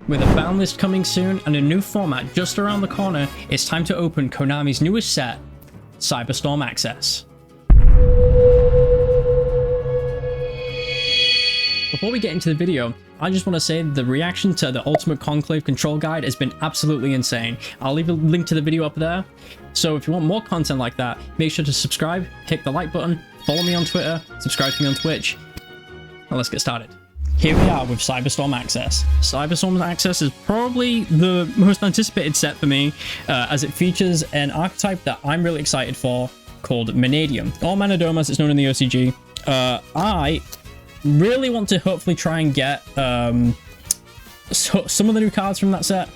With a ban list coming soon and a new format just around the corner, it's time to open Konami's newest set, Cyberstorm Access. Before we get into the video, I just want to say the reaction to the Ultimate Conclave control guide has been absolutely insane. I'll leave a link to the video up there. So if you want more content like that, make sure to subscribe, hit the like button, follow me on Twitter, subscribe to me on Twitch, and let's get started. Here we are with Cyberstorm Access. Cyberstorm Access is probably the most anticipated set for me, as it features an archetype that I'm really excited for called Vanadium, or Manodome as it's known in the OCG. I really want to hopefully try and get some of the new cards from that set,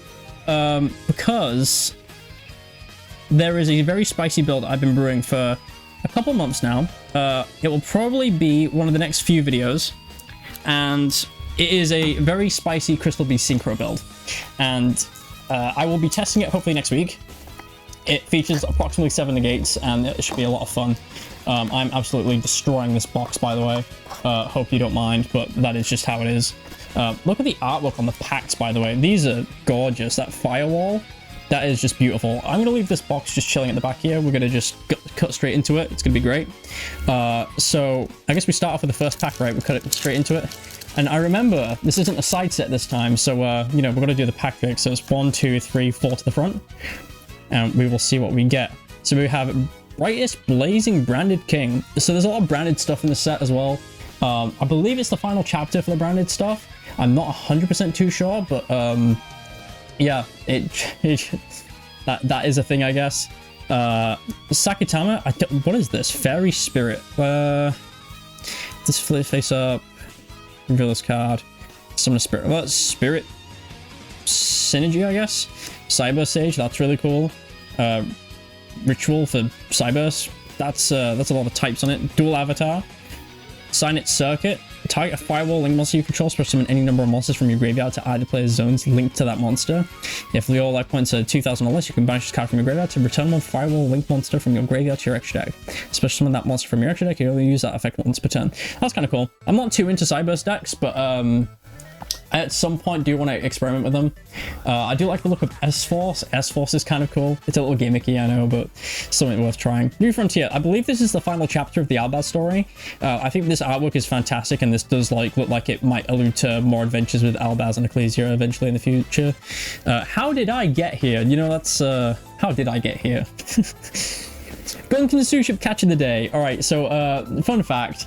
because there is a very spicy build I've been brewing for a couple months now. It will probably be one of the next few videos, and it is a very spicy Crystal Beast Synchro build, and I will be testing it hopefully next week. It features approximately 7 negates, and it should be a lot of fun. I'm absolutely destroying this box, by the way. Hope you don't mind, but that is just how it is. Look at the artwork on the packs, by the way. These are gorgeous. That firewall, that is just beautiful. I'm going to leave this box just chilling at the back here. We're going to just cut straight into it. It's going to be great. So I guess we start off with the first pack, right? We cut it straight into it. And I remember this isn't a side set this time, so you know, we're going to do the pack pick. So it's 1, 2, 3, 4 to the front, and we will see what we get. So we have Brightest Blazing Branded King. So there's a lot of branded stuff in the set as well. I believe it's the final chapter for the branded stuff. I'm not 100% too sure, but yeah, that is a thing, I guess. Sakitama, what is this? Fairy Spirit. This face up. Reveal this card. Summon a spirit. Well, Spirit Synergy, I guess. Cyber Sage, that's really cool. Ritual for Cybers. That's a lot of types on it. Dual Avatar. Signet Circuit. Target a firewall link monster you control, special summon any number of monsters from your graveyard to either player's zones linked to that monster. If your life points are 2,000 or less, you can banish this card from your graveyard to return one firewall link monster from your graveyard to your extra deck. Special summon that monster from your extra deck, you only use that effect once per turn. That's kind of cool. I'm not too into Cyber's decks, but I at some point do want to experiment with them. I do like the look of S-Force. S-Force is kind of cool. It's a little gimmicky, I know, but something worth trying. New Frontier. I believe this is the final chapter of the Albaz story. I think this artwork is fantastic, and this does look like it might allude to more adventures with Albaz and Ecclesia eventually in the future. How did I get here? You know, that's how did I get here? Gunkin' the Sous Ship catch of the day. All right, so fun fact.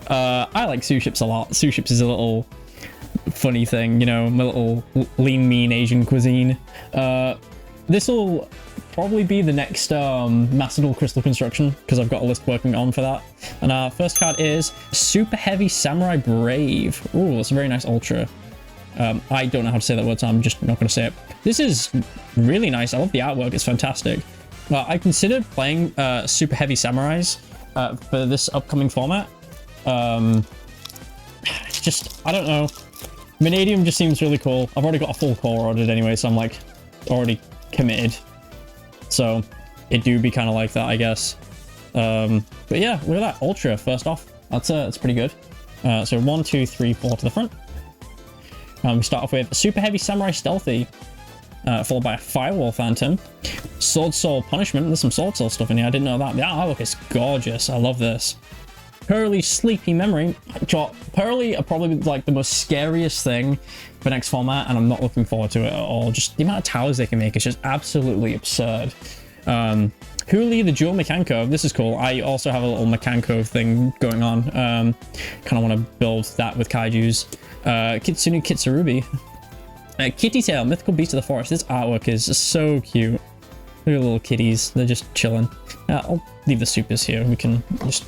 I like Sous Ships a lot. Sous Ships is a little funny thing, you know, my little lean mean Asian cuisine. This will probably be the next Master Duel Crystal Construction, because I've got a list working on for that. And our first card is Super Heavy Samurai Brave. Ooh, that's a very nice ultra. I don't know how to say that word, so I'm just not going to say it. This is really nice. I love the artwork. It's fantastic. I considered playing Super Heavy Samurais for this upcoming format. Just, I don't know. Vanadium just seems really cool. I've already got a full core ordered anyway, so I'm like already committed. So it do be kind of like that, I guess. But yeah, look at that ultra. First off, that's pretty good. So 1, 2, 3, 4 to the front. We start off with Super Heavy Samurai Stealthy, followed by a Firewall Phantom, Sword Soul Punishment. There's some Sword Soul stuff in here. I didn't know that. The artwork is gorgeous. I love this. Pearly Sleepy Memory. Pearly are probably like the most scariest thing for next format, and I'm not looking forward to it at all. Just the amount of towers they can make is just absolutely absurd. Huli the Dual Mekanko. This is cool. I also have a little Mekanko thing going on. Kind of want to build that with Kaijus. Kitsune Kitsurubi. Kitty Tail, Mythical Beast of the Forest. This artwork is so cute. Look at the little kitties. They're just chilling. I'll leave the supers here. We can just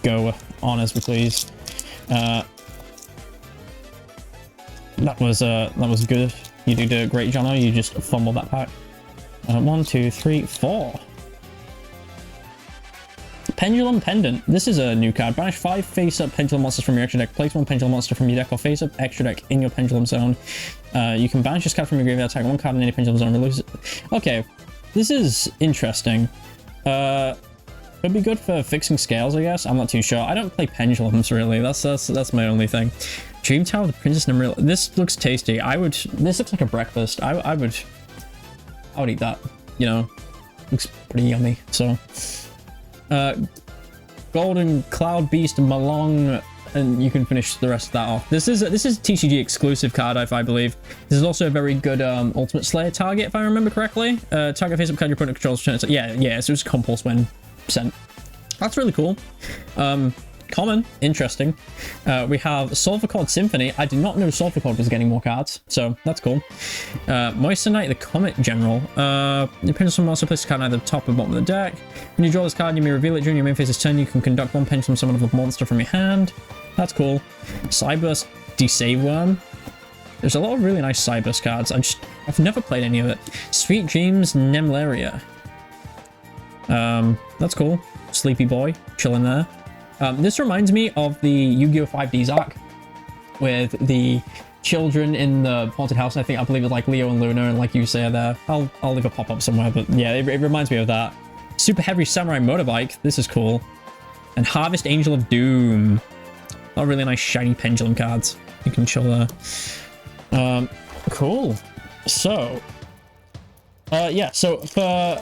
go on as we please. That was good. You did a great, Jono. You just fumbled that pack. 1, 2, 3, 4. Pendulum Pendant. This is a new card. Banish 5 face-up pendulum monsters from your extra deck. Place 1 pendulum monster from your deck or face-up extra deck in your pendulum zone. You can banish this card from your graveyard, tag 1 card in any pendulum zone, release it. Okay, this is interesting. Could be good for fixing scales, I guess. I'm not too sure. I don't play pendulums really. That's my only thing. Dream Tower of the Princess Nemril. This looks tasty. This looks like a breakfast. I would eat that, you know. Looks pretty yummy. So Golden Cloud Beast Malong, and you can finish the rest of that off. This is a TCG exclusive card, I believe. This is also a very good Ultimate Slayer target, if I remember correctly. Target face-up card your opponent controls. So yeah, so it's compulse when sent. That's really cool. Common, interesting. We have Sulfur Symphony. I did not know Sulfur was getting more cards, so that's cool. Moissanite, the Comet General. Depends on also place a card either the top or bottom of the deck. When you draw this card, you may reveal it during your main phase's turn. You can conduct one pendulum summon of a monster from your hand. That's cool. Cyberburst Desave Worm. There's a lot of really nice Cyberburst cards. I've never played any of it. Sweet Dreams Nemleria. That's cool. Sleepy Boy, chilling there. This reminds me of the Yu-Gi-Oh! 5D's arc with the children in the haunted house. I believe it's like Leo and Luna, and like you say there. I'll leave a pop-up somewhere, but yeah, it reminds me of that. Super Heavy Samurai Motorbike. This is cool. And Harvest Angel of Doom. All really nice shiny pendulum cards. You can chill there. Cool. So, yeah. So for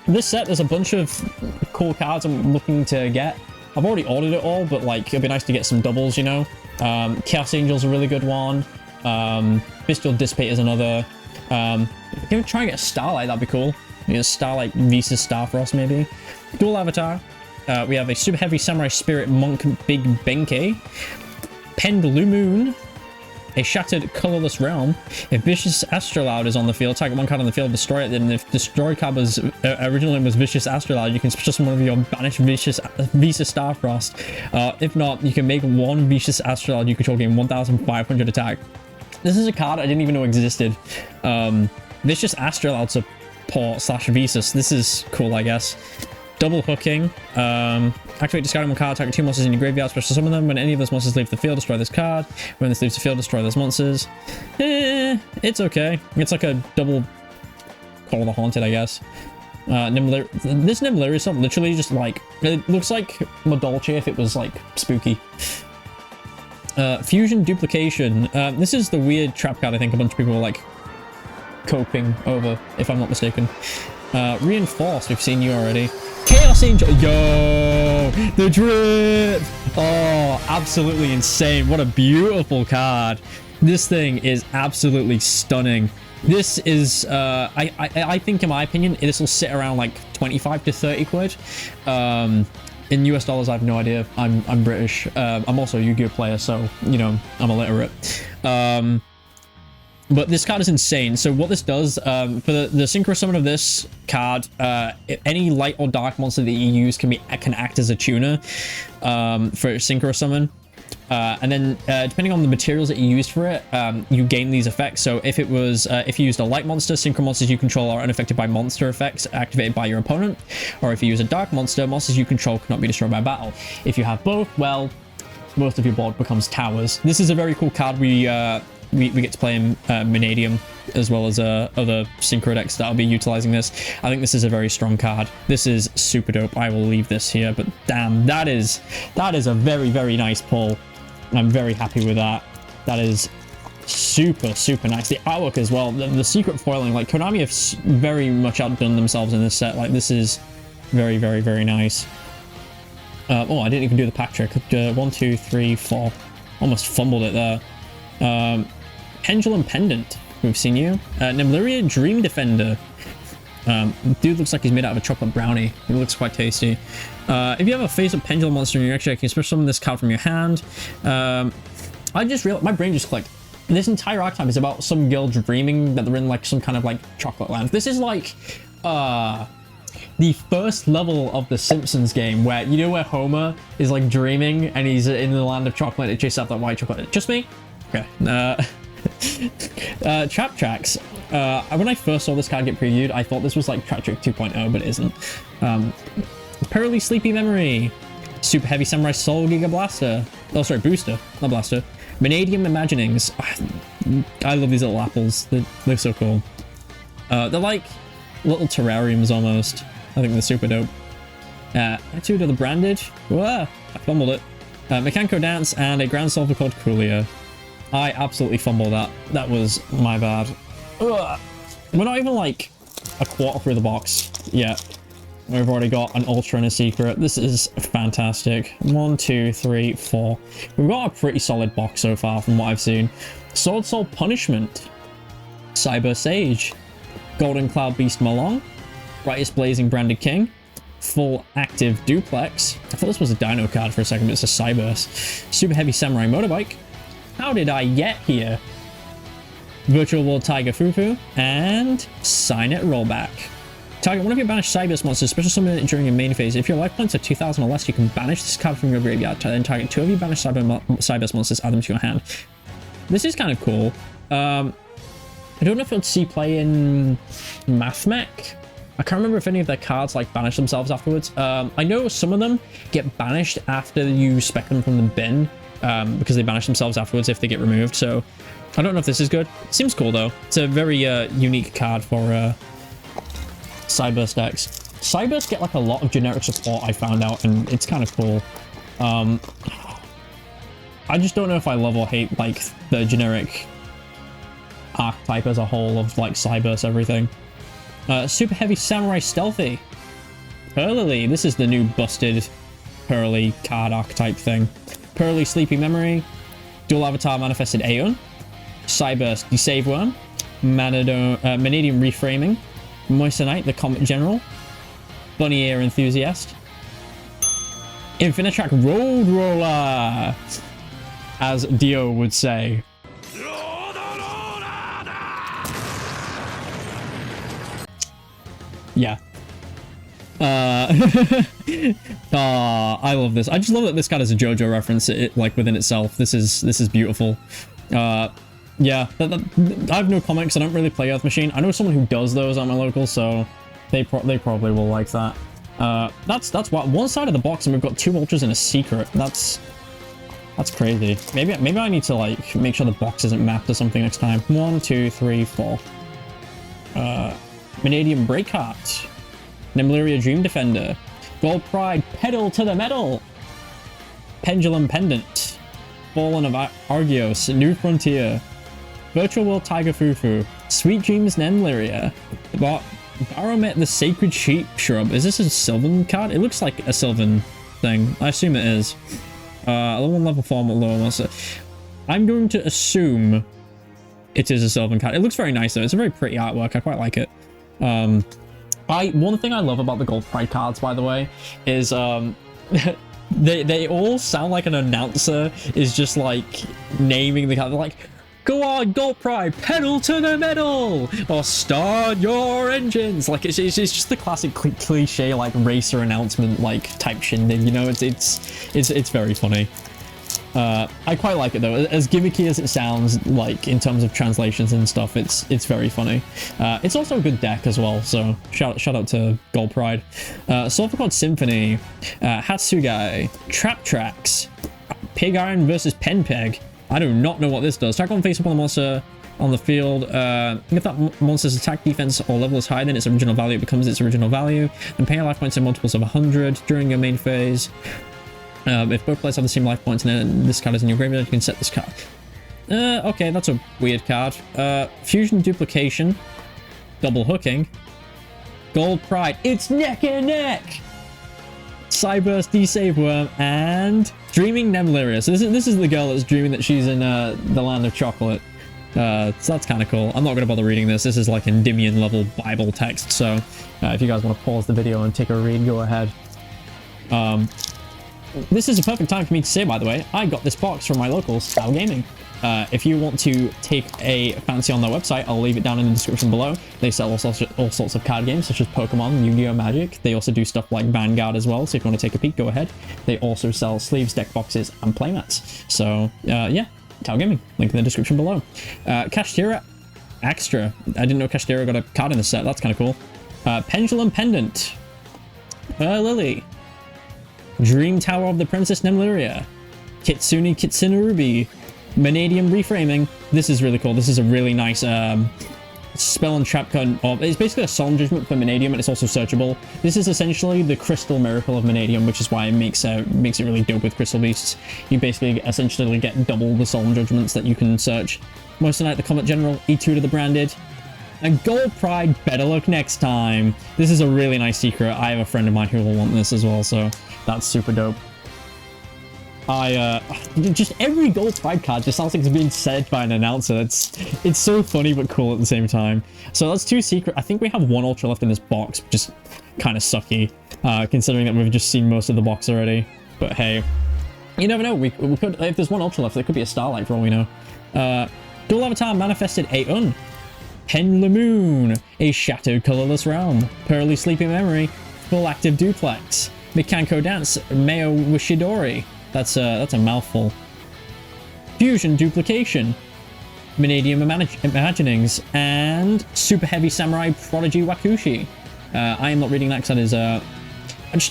this set, there's a bunch of cool cards I'm looking to get. I've already ordered it all, but like it'd be nice to get some doubles, you know. Chaos Angel's a really good one. Bestial Dissipate is another. If you try and get a Starlight, that'd be cool. Maybe a Starlight Visas Starfrost, maybe. Dual Avatar. We have a Super Heavy Samurai Spirit Monk Big Benkei. Pendulumoon. A Shattered Colorless Realm. If Vicious Astrolabe is on the field, target one card on the field, destroy it. Then if destroy card was originally was Vicious Astrolabe, you can special summon one of your banished Visa Starfrost. If not, you can make one Vicious Astrolabe you control gain 1,500 attack. This is a card I didn't even know existed. Vicious Astrolabe support / Visas. This is cool, I guess. Double hooking. Activate discarding one card, target 2 monsters in your graveyard, special summon them. When any of those monsters leave the field, destroy this card. When this leaves the field, destroy those monsters. It's okay. It's like a double Call of the Haunted, I guess. This Nemleria is literally just like, it looks like Modolce if it was like spooky. Fusion Duplication. This is the weird trap card I think a bunch of people were like coping over, if I'm not mistaken. Reinforced, we've seen you already. Chaos Angel, yo, the drip. Oh, absolutely insane. What a beautiful card. This thing is absolutely stunning. This is I think, in my opinion, this will sit around like 25 to 30 quid. In US dollars, I have no idea. I'm British. I'm also a Yu-Gi-Oh player, so you know I'm illiterate. But this card is insane. So what this does, for the synchro summon of this card, any light or dark monster that you use can act as a tuner for synchro summon. And then depending on the materials that you used for it, you gain these effects. So if it was if you used a light monster, synchro monsters you control are unaffected by monster effects activated by your opponent. Or if you use a dark monster, monsters you control cannot be destroyed by battle. If you have both, well, most of your board becomes towers. This is a very cool card. We get to play in Vanadium as well as other synchro decks that'll be utilizing this. I think this is a very strong card. This is super dope. I will leave this here, but damn, that is a very, very nice pull. I'm very happy with that. That is super, super nice. The artwork as well, the secret foiling, like Konami have very much outdone themselves in this set. Like this is very, very, very nice. Oh, I didn't even do the pack trick. 1, 2, 3, 4. Almost fumbled it there. Pendulum Pendant, we've seen you. Nemleria Dream Defender. Dude looks like he's made out of a chocolate brownie. It looks quite tasty. If you have a face-up pendulum monster in your deck, you can special summon this card from your hand. I just realized, my brain just clicked. This entire archetype is about some girl dreaming that they're in like some kind of like chocolate land. This is like the first level of the Simpsons game where, you know, where Homer is like dreaming and he's in the land of chocolate and chases after that white chocolate. Just me? Okay. Trap Tracks. When I first saw this card get previewed, I thought this was like Trap Trick 2.0, but it isn't. Pearly Sleepy Memory. Super Heavy Samurai Soul Giga Blaster. Oh, sorry, Booster, not Blaster. Vanadium Imaginings. I love these little apples. They're so cool. They're like little terrariums almost. I think they're super dope. Attitude of the Branded. Whoa, I fumbled it. Mechanical Dance and a Grand Solver called Coolia. I absolutely fumbled that. That was my bad. Ugh. We're not even like a quarter through the box yet. We've already got an ultra and a secret. This is fantastic. 1, 2, 3, 4. We've got a pretty solid box so far from what I've seen. Sword Soul Punishment. Cyber Sage. Golden Cloud Beast Malong. Brightest Blazing Branded King. Full Active Duplex. I thought this was a Dino card for a second, but it's a Cyburst. Super Heavy Samurai Motorbike. How did I get here? Virtual World Tiger Fufu. And Sign It Rollback. Target one of your banished Cyberburst monsters, special summon it during your main phase. If your life points are 2,000 or less, you can banish this card from your graveyard. Then target 2 of your banished Cyberburst monsters, add them to your hand. This is kind of cool. I don't know if you'll see play in Mathmech. I can't remember if any of their cards like banish themselves afterwards. I know some of them get banished after you spec them from the bin, because they banish themselves afterwards if they get removed. So I don't know if this is good. Seems cool though. It's a very unique card for Cyberburst decks. Cyberburst get like a lot of generic support, I found out, and it's kind of cool. I just don't know if I love or hate like the generic archetype as a whole of like Cyberburst everything. Super Heavy Samurai Stealthy. Pearly, this is the new busted Pearly card archetype thing. Pearly Sleepy Memory. Dual Avatar Manifested Aeon. Cyberburst Desave Worm. Vanadium Reframing. Moissanite, the Comet General. Bunny Ear Enthusiast. Infinitrack Road Roller, as Dio would say. Yeah. I love this. I just love that this card is a JoJo reference, like within itself. This is beautiful. Yeah, I have no comment because I don't really play Earth Machine. I know someone who does those at my local, so they probably will like that. That's what one side of the box, and we've got 2 ultras and a secret. That's crazy. Maybe I need to like make sure the box isn't mapped or something next time. 1, 2, 3, 4. Vanadium Breakheart. Nemleria Dream Defender. Gold Pride Pedal to the Metal. Pendulum Pendant. Fallen of Argios. New Frontier. Virtual World Tiger Fufu. Sweet Dreams Nemleria. Baromet the Sacred Sheep Shrub. Is this a Sylvan card? It looks like a Sylvan thing. I assume it is. Level 1, level 4, lower monster. I'm going to assume it is a Sylvan card. It looks very nice though. It's a very pretty artwork. I quite like it. One thing I love about the Gold Pride cards, by the way, is they all sound like an announcer is just like naming the card. They're like, go on, Gold Pride, pedal to the metal, or start your engines. Like it's just the classic cliche like racer announcement like type shindig. You know, it's very funny. I quite like it though. As gimmicky as it sounds, like in terms of translations and stuff, it's very funny. It's also a good deck as well. So shout out to Gold Pride. Sulphur Symphony, Hatsugai, Trap Tracks, Pig Iron versus Pen Peg. I do not know what this does. Track on face up on the monster on the field. If that monster's attack, defense, or level is higher than its original value, it becomes its original value. And pay your life points in multiples of 100 during your main phase. If both players have the same life points and then this card is in your graveyard, you can set this card. Okay, that's a weird card. Fusion Duplication. Double Hooking. Gold Pride. It's neck and neck! Cyberburst Desave Worm and Dreaming Nemleria. So this is the girl that's dreaming that she's in the land of chocolate. So that's kind of cool. I'm not going to bother reading this. This is like Endymion level Bible text. So if you guys want to pause the video and take a read, go ahead. This is a perfect time for me to say, by the way, I got this box from my local Style Gaming. If you want to take a fancy on their website, I'll leave it down in the description below. They sell all sorts of card games, such as Pokemon, Yu-Gi-Oh! Magic. They also do stuff like Vanguard as well, so if you want to take a peek, go ahead. They also sell sleeves, deck boxes, and playmats. So, yeah, Style Gaming. Link in the description below. Kashtira Extra. I didn't know Kashtira got a card in the set. That's kind of cool. Pendulum Pendant. Lily. Dream Tower of the Princess Nemleria. Kitsune Kitsunerubi. Vanadium Reframing. This is really cool. This is a really nice spell and trap card. It's basically a solemn judgment for Vanadium, and it's also searchable. This is essentially the crystal miracle of Vanadium, which is why it makes it really dope with crystal beasts. You basically essentially get double the solemn judgments that you can search. Moissanite the Combat General, E2 to the Branded, and Gold Pride. Better luck next time. This is a really nice secret. I have a friend of mine who will want this as well, so that's super dope. Just every Gold Pride card just sounds like it's being said by an announcer. It's so funny but cool at the same time. So that's 2 secret. I think we have 1 ultra left in this box, which is kind of sucky, considering that we've just seen most of the box already. But hey, you never know. We could, if there's 1 ultra left, there could be a Starlight for all we know. Dual Avatar manifested a Pendulum, a Shattered Colorless Realm, Pearly Sleeping Memory, Full Active Duplex, Mikanko Dance, Meo Wishidori. That's a mouthful. Fusion Duplication, Vanadium Imaginings, and Super Heavy Samurai Prodigy Wakushi. I am not reading that because that is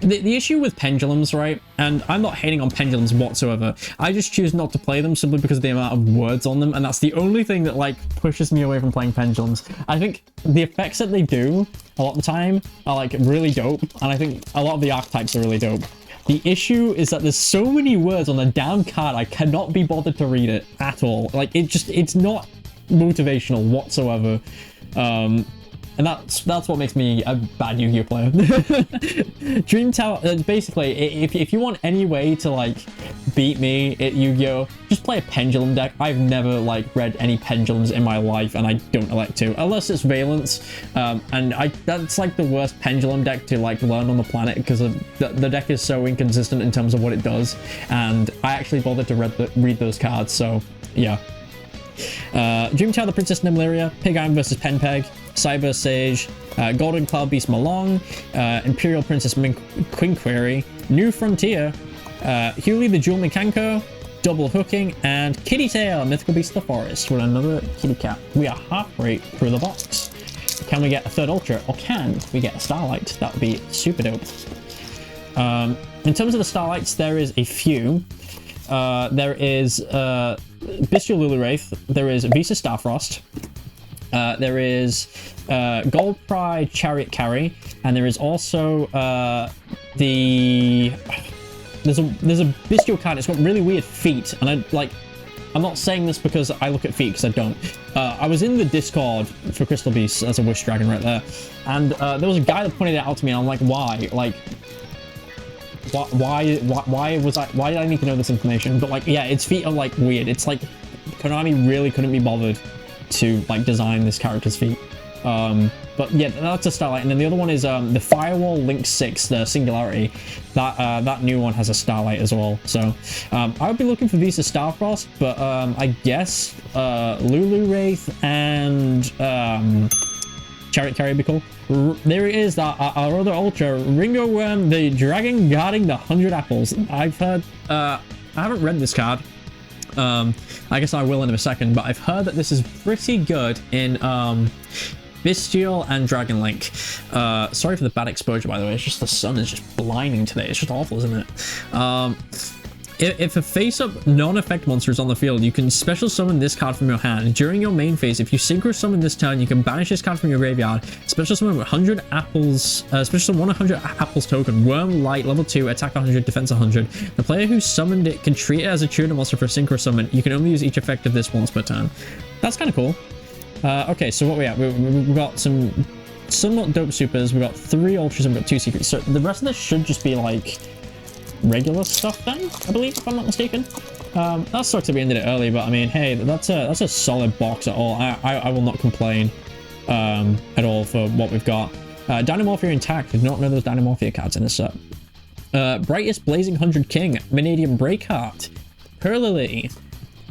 the issue with pendulums, right? And I'm not hating on pendulums whatsoever. I just choose not to play them simply because of the amount of words on them, and that's the only thing that like pushes me away from playing pendulums. I think the effects that they do a lot of the time are like really dope, and I think a lot of the archetypes are really dope. The issue is that there's so many words on a damn card, I cannot be bothered to read it at all. Like, it's not motivational whatsoever. And that's what makes me a bad Yu-Gi-Oh player. Dream Tower, basically, if you want any way to, like, beat me at Yu-Gi-Oh, just play a Pendulum deck. I've never, like, read any Pendulums in my life, and I don't elect to. Unless it's Valence, and that's, like, the worst Pendulum deck to, like, learn on the planet, because the deck is so inconsistent in terms of what it does, and I actually bothered to read those cards, so, yeah. Dream Tower, the Princess Nimleria, Pig Iron versus Penpeg, Cyber Sage, Golden Cloud Beast Malong, Imperial Princess Quinquery, New Frontier, Hewley the Jewel Mikanko, Double Hooking, and Kitty Tail, Mythical Beast of the Forest, with another kitty cat. We are halfway through the box. Can we get a 3rd Ultra, or can we get a Starlight? That would be super dope. In terms of the Starlights, there is a few. There is Bestial Lulywraith, there is Visa Starfrost, there is Gold Pride Chariot Carry, and there is also there's a bestial card. It's got really weird feet, and I'm not saying this because I look at feet, because I don't. I was in the Discord for Crystal Beasts, that's a Wish Dragon right there, and there was a guy that pointed it out to me, and I'm like, why? Like, why did I need to know this information? But like, yeah, its feet are like weird. It's like Konami really couldn't be bothered to like design this character's feet. But yeah, that's a Starlight. And then the other one is the Firewall Link 6, the Singularity. That new one has a Starlight as well. So I would be looking for Visa Starfrost, but I guess Lulu Wraith and Chariot Carry would be cool. There it is, our other Ultra, Ringo Worm, the Dragon Guarding the 100 Apples. I've heard, I haven't read this card. I guess I will in a second, but I've heard that this is pretty good in Bestial and Dragon Link. Sorry for the bad exposure, by the way. It's just the sun is just blinding today. It's just awful, isn't it? If a face-up non-effect monster is on the field, you can special summon this card from your hand. During your main phase, if you synchro summon this turn, you can banish this card from your graveyard. Special summon 100 apples. Special summon 100 apples token. Worm Light, level 2, attack 100, defense 100. The player who summoned it can treat it as a tuner monster for a synchro summon. You can only use each effect of this once per turn. That's kind of cool. Okay, so what we at? We've got some somewhat dope supers. We've got 3 ultras and we've got 2 secrets. So the rest of this should just be like regular stuff then, I believe, if I'm not mistaken. That sucks that we ended it early, but I mean, hey, that's a solid box at all. I will not complain at all for what we've got. Dynamorphia intact. Did not know there was Dynamorphia cards in this set. Brightest Blazing 100 King, Vanadium Breakheart, Perlily,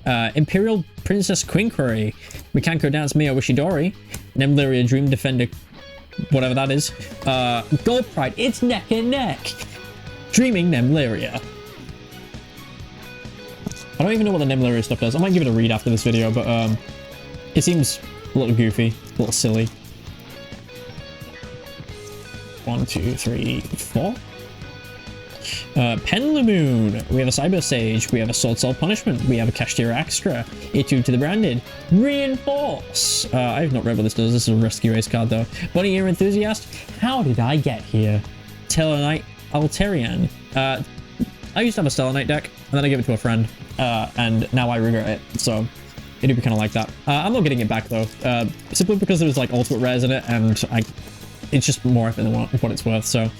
Imperial Princess Quinquery, Mikanko Dance Mio Wishidori, Nemleria Dream Defender, whatever that is, Gold Pride, it's neck and neck, Dreaming Nemleria. I don't even know what the Nemleria stuff does. I might give it a read after this video, but it seems a little goofy, a little silly. 1, 2, 3, 4. Penlamoon, we have a Cyber Sage, we have a Sword Soul Punishment, we have a Cashier Extra, A2 to the Branded, Reinforce. I have not read what this does. This is a Rescue Ace card though. Bunny Ear Enthusiast, how did I get here? Tellarknight Alterian. I used to have a Stellar Knight deck, and then I gave it to a friend, and now I regret it, so it'd be kind of like that. I'm not getting it back though, simply because there was like ultimate rares in it, and it's just more effort than what it's worth, so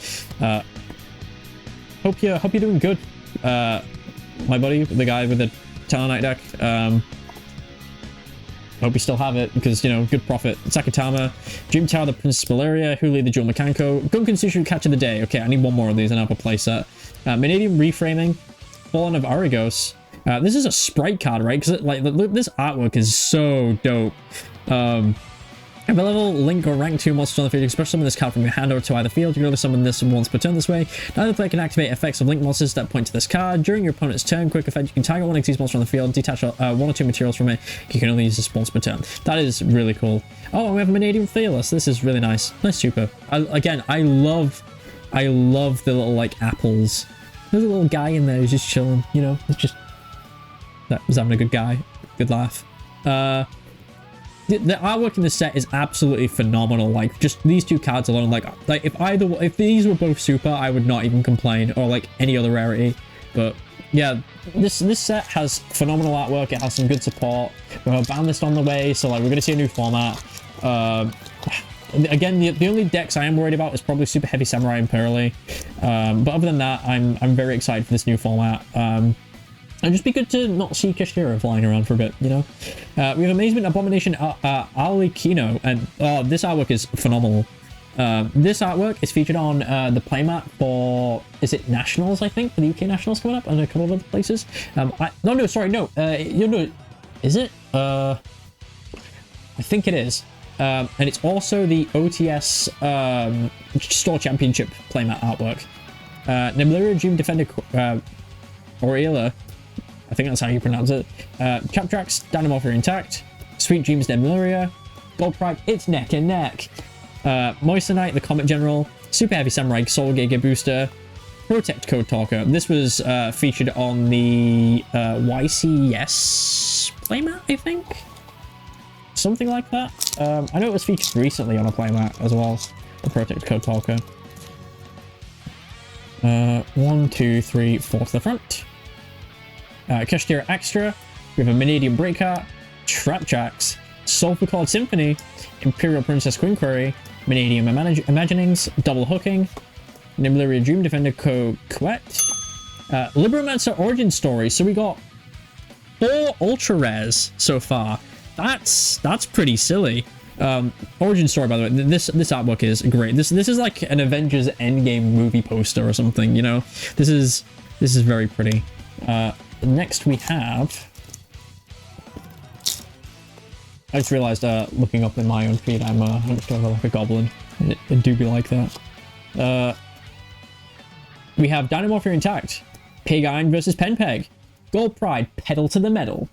hope you're doing good, my buddy, the guy with the Talonite deck. Hope you still have it, because, you know, good profit. Sakatama, Dream Tower, the Princess Valeria, Huli, the Jewel Mekanko, Gunkan Sushu, Catch of the Day. Okay, I need one more of these and I'll have a playset. Vanadium Reframing, Fallen of Arygos. This is a sprite card, right? Because like this artwork is so dope. If a level, link, or rank 2 monsters on the field, you can special summon this card from your hand or to either field. You can only summon this once per turn this way. Neither player can activate effects of link monsters that point to this card. During your opponent's turn, quick effect, you can target one Xyz monster on the field, detach 1 or 2 materials from it. You can only use this once per turn. That is really cool. Oh, and we have a Vanadium Fearless. This is really nice. Nice super. Again, I love the little, like, apples. There's a little guy in there who's just chilling, you know? It's just... that was having a good guy. Good laugh. The artwork in this set is absolutely phenomenal. Like, just these two cards alone, like if these were both super, I would not even complain, or like any other rarity. But yeah, this set has phenomenal artwork. It has some good support. We have a ban list on the way, so like we're gonna see a new format. Again, the only decks I am worried about is probably Super Heavy Samurai and Pearly. But other than that, I'm very excited for this new format. And just be good to not see Kashira flying around for a bit, you know? We have Amazement, Abomination, Alikino, and this artwork is phenomenal. This artwork is featured on the playmat for, is it Nationals, I think? For the UK Nationals coming up, and a couple of other places. Is it? I think it is. And it's also the OTS Store Championship playmat artwork. Nebularia Dream Defender Aurelia, I think that's how you pronounce it. Captrax, Dynamorpher Intact, Sweet Dreams Nebularia, Gold Pride, it's neck and neck. Moissanite, the Comet General, Super Heavy Samurai, Soul Giga Booster, Protect Code Talker. This was featured on the YCS playmat, I think? Something like that. I know it was featured recently on a playmat as well, the Protect Code Talker. 1, 2, 3, 4 to the front. Cashier Extra, we have a Vanadium Breakout, Trapjacks, Sulphur Chord Symphony, Imperial Princess Quinquery, Vanadium Imaginings, Double Hooking, Nebularia Dream Defender Coquette, Libromancer Origin Story. So we got 4 ultra rares so far. That's pretty silly. Origin Story, by the way, this artwork is great. This is like an Avengers Endgame movie poster or something, you know? This is very pretty. Next we have... I just realized, looking up in my own feed, I'm just like a goblin. It do be like that. We have Dynamorpher Intact, Pig-Iron versus Penpeg, Gold Pride, Pedal to the Metal.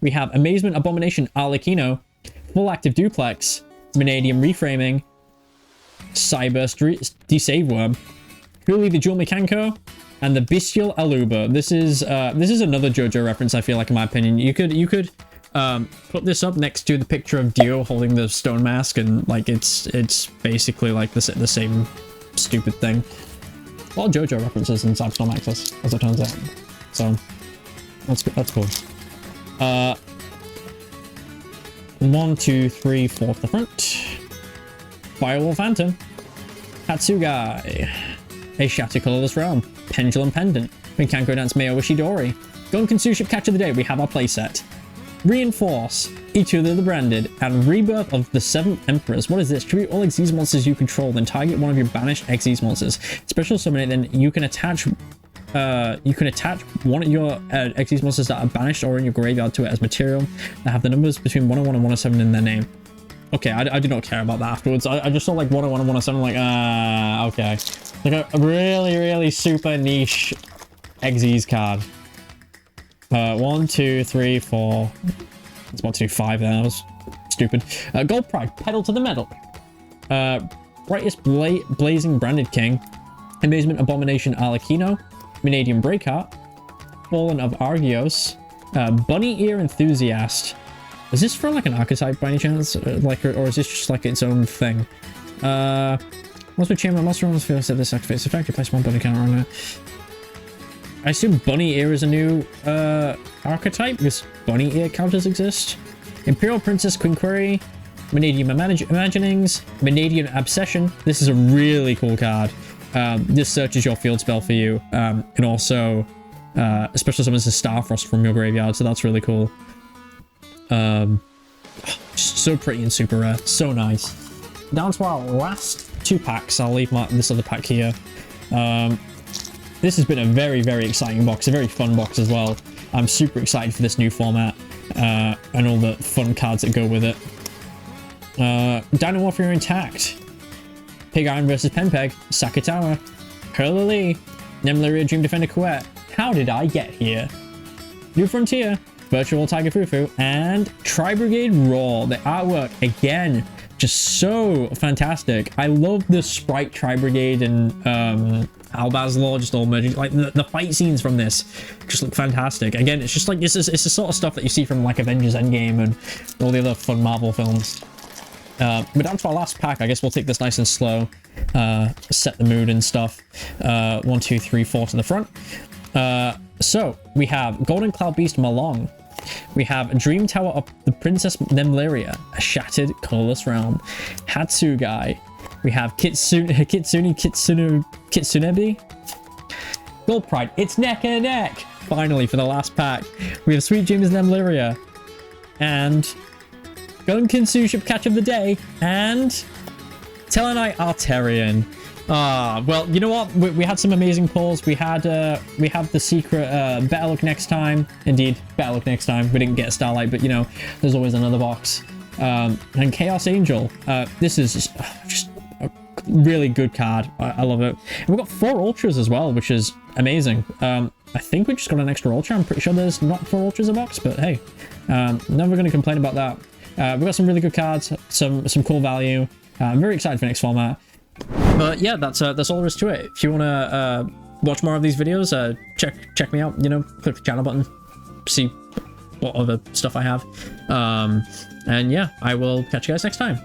We have Amazement, Abomination, Arlecchino, Full Active Duplex, Vanadium Reframing, Cyberst Desaveworm, Huli the Jewel Mekanko, and the Bestial Aluba. This is another JoJo reference, I feel like, in my opinion. You could put this up next to the picture of Dio holding the stone mask, and like it's basically like the same stupid thing. A lot of JoJo references in Cyberstorm Access, as it turns out. So that's cool. 1, 2, 3, 4 to the front. Firewall Phantom, Hatsugai, a Shatter Colorless Realm, Pendulum Pendant, Minkanko Dance Mayo Ishidori, Gunkan Suship Catch of the Day. We have our playset. Reinforce, Etuda the Branded, and Rebirth of the 7th Emperors. What is this? Tribute all Xyz monsters you control, then target one of your banished Xyz monsters. Special summon it, then you can attach one of your Xyz monsters that are banished or in your graveyard to it as material that have the numbers between 101 and 107 in their name. Okay, I do not care about that afterwards. I just saw like 101 and 107, like, okay. Like a really, really super niche Xyz card. 1, 2, 3, 4. It's about to do 5 there. That was stupid. Gold Pride, Pedal to the Metal. Brightest Blazing Branded King. Amazement, Abomination, Arlecchino. Vanadium Breakheart, Fallen of Argios, Bunny Ear Enthusiast. Is this for like an archetype by any chance? Like, or is this just like its own thing? Once we chamber monster on the field, set this activates effect, you place one bunny counter on it. I assume Bunny Ear is a new archetype because Bunny Ear counters exist. Imperial Princess Quinquery, Vanadium Imaginings, Vanadium Obsession. This is a really cool card. This searches your field spell for you, and also especially summons a Starfrost from your graveyard, so that's really cool. Just so pretty and super rare, so nice. Down to our last 2 packs. I'll leave this other pack here. This has been a very, very exciting box, a very fun box as well. I'm super excited for this new format and all the fun cards that go with it. Dino Warfare Intact, Pig Iron vs Penpeg, Sakatawa, Hurley, Nemleria Dream Defender Quet. How did I get here? New Frontier, Virtual Tiger Fufu, and Tri-Brigade Roar. The artwork, again, just so fantastic. I love the sprite Tri-Brigade and Albazlor just all merging. Like the fight scenes from this just look fantastic. Again, it's just like it's the sort of stuff that you see from like Avengers Endgame and all the other fun Marvel films. But down to our last pack. I guess we'll take this nice and slow, set the mood and stuff. 1, 2, 3, 4 to the front. So we have Golden Cloud Beast Malong. We have Dream Tower of the Princess Nemleria, a shattered colorless realm. Hatsugai. We have Kitsunebi. Gold Pride. It's neck and neck. Finally, for the last pack, we have Sweet Dreams Nemleria and Gunkinsu Ship Catch of the Day and Telenite Arterian. Well, you know what? We had some amazing pulls. We have the secret better luck next time. Indeed, better luck next time. We didn't get Starlight, but you know, there's always another box. And Chaos Angel. This is just a really good card. I love it. And we've got 4 ultras as well, which is amazing. I think we just got an extra ultra. I'm pretty sure there's not 4 ultras a box, but hey, never going to complain about that. We've got some really good cards, some cool value. I'm very excited for next format. But yeah, that's all there is to it. If you want to watch more of these videos, check me out. You know, click the channel button, see what other stuff I have. And yeah, I will catch you guys next time.